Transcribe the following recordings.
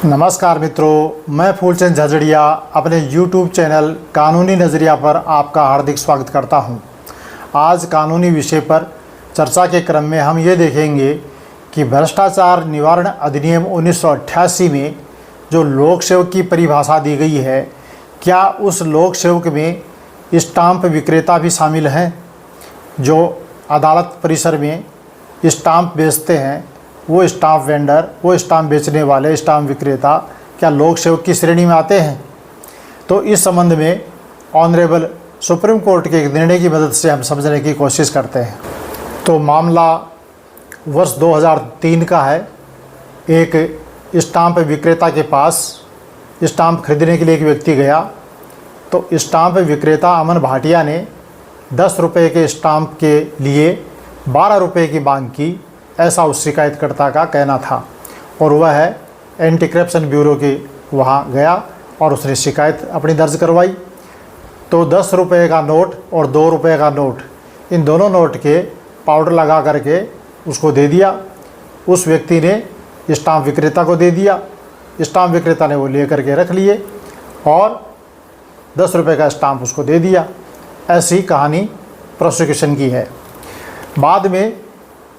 नमस्कार मित्रों, मैं फूलचंद झजड़िया अपने YouTube चैनल कानूनी नज़रिया पर आपका हार्दिक स्वागत करता हूं। आज कानूनी विषय पर चर्चा के क्रम में हम ये देखेंगे कि भ्रष्टाचार निवारण अधिनियम 1988 में जो लोक सेवक की परिभाषा दी गई है, क्या उस लोक सेवक में स्टाम्प विक्रेता भी शामिल हैं? जो अदालत परिसर में स्टाम्प बेचते हैं, वो स्टाम्प वेंडर, वो स्टाम्प बेचने वाले स्टाम्प विक्रेता क्या लोक सेवक की श्रेणी में आते हैं? तो इस संबंध में ऑनरेबल सुप्रीम कोर्ट के एक निर्णय की मदद से हम समझने की कोशिश करते हैं। तो मामला वर्ष 2003 का है। एक स्टाम्प विक्रेता के पास स्टाम्प खरीदने के लिए एक व्यक्ति गया, तो स्टाम्प विक्रेता अमन भाटिया ने 10 रुपये के स्टाम्प के लिए 12 रुपये की मांग की, ऐसा उस शिकायतकर्ता का कहना था। और वह एंटी करप्शन ब्यूरो के वहाँ गया और उसने शिकायत अपनी दर्ज करवाई। तो 10 रुपये का नोट और 2 रुपये का नोट, इन दोनों नोट के पाउडर लगा करके उसको दे दिया। उस व्यक्ति ने स्टाम्प विक्रेता को दे दिया। स्टाम्प विक्रेता ने वो ले करके रख लिए और 10 रुपये का स्टाम्प उसको दे दिया। ऐसी कहानी प्रोसिक्यूशन की है। बाद में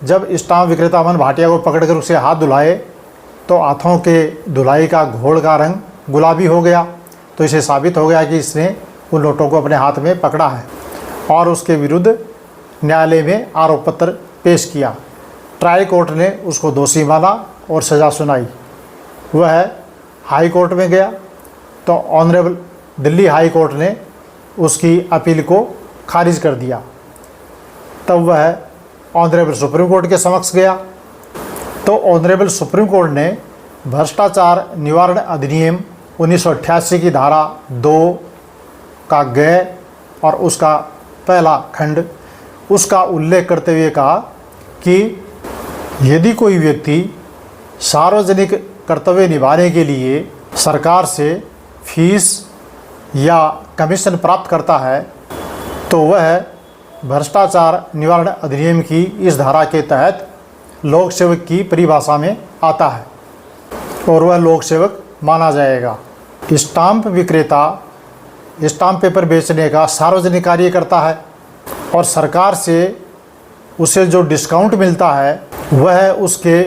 जब स्टाम्प विक्रेता अमन भाटिया को पकड़कर उसे हाथ धुलाए, तो हाथों के धुलाई का घोल का रंग गुलाबी हो गया। तो इसे साबित हो गया कि इसने उन नोटों को अपने हाथ में पकड़ा है और उसके विरुद्ध न्यायालय में आरोप पत्र पेश किया। ट्रायल कोर्ट ने उसको दोषी माना और सज़ा सुनाई। वह हाई कोर्ट में गया, तो ऑनरेबल दिल्ली हाई कोर्ट ने उसकी अपील को खारिज कर दिया। तब वह ऑनरेबल सुप्रीम कोर्ट के समक्ष गया, तो ऑनरेबल सुप्रीम कोर्ट ने भ्रष्टाचार निवारण अधिनियम 1988 की धारा 2 का ग और उसका पहला खंड उसका उल्लेख करते हुए कहा कि यदि कोई व्यक्ति सार्वजनिक कर्तव्य निभाने के लिए सरकार से फीस या कमीशन प्राप्त करता है, तो वह भ्रष्टाचार निवारण अधिनियम की इस धारा के तहत लोक सेवक की परिभाषा में आता है और वह लोक सेवक माना जाएगा। स्टाम्प विक्रेता स्टाम्प पेपर बेचने का सार्वजनिक कार्य करता है और सरकार से उसे जो डिस्काउंट मिलता है वह उसके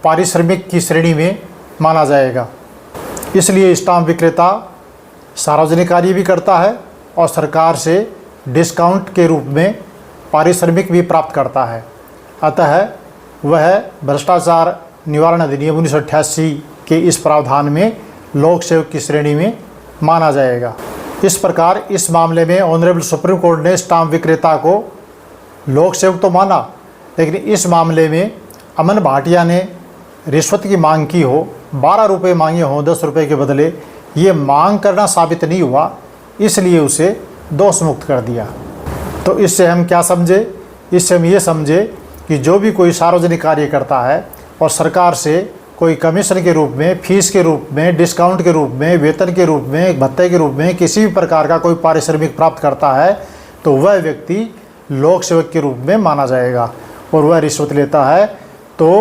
पारिश्रमिक की श्रेणी में माना जाएगा। इसलिए स्टाम्प विक्रेता सार्वजनिक कार्य भी करता है और सरकार से डिस्काउंट के रूप में पारिश्रमिक भी प्राप्त करता है। अतः वह भ्रष्टाचार निवारण अधिनियम 1988 के इस प्रावधान में लोक सेवक की श्रेणी में माना जाएगा। इस प्रकार इस मामले में ऑनरेबल सुप्रीम कोर्ट ने स्टाम्प विक्रेता को लोक सेवक तो माना, लेकिन इस मामले में अमन भाटिया ने रिश्वत की मांग की हो, 12 रुपये मांगे हों 10 रुपये के बदले, ये मांग करना साबित नहीं हुआ, इसलिए उसे दोष मुक्त कर दिया। तो इससे हम क्या समझे? इससे हम ये समझे कि जो भी कोई सार्वजनिक कार्य करता है और सरकार से कोई कमीशन के रूप में, फीस के रूप में, डिस्काउंट के रूप में, वेतन के रूप में, भत्ते के रूप में किसी भी प्रकार का कोई पारिश्रमिक प्राप्त करता है, तो वह व्यक्ति लोक सेवक के रूप में माना जाएगा। और वह रिश्वत लेता है तो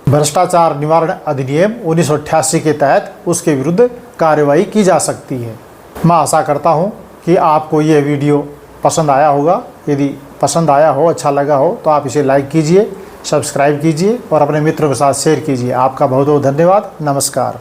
भ्रष्टाचार निवारण अधिनियम 1988 के तहत उसके विरुद्ध कार्रवाई की जा सकती है। मैं आशा करता हूँ कि आपको यह वीडियो पसंद आया होगा। यदि पसंद आया हो, अच्छा लगा हो, तो आप इसे लाइक कीजिए, सब्सक्राइब कीजिए और अपने मित्रों के साथ शेयर कीजिए। आपका बहुत बहुत धन्यवाद। नमस्कार।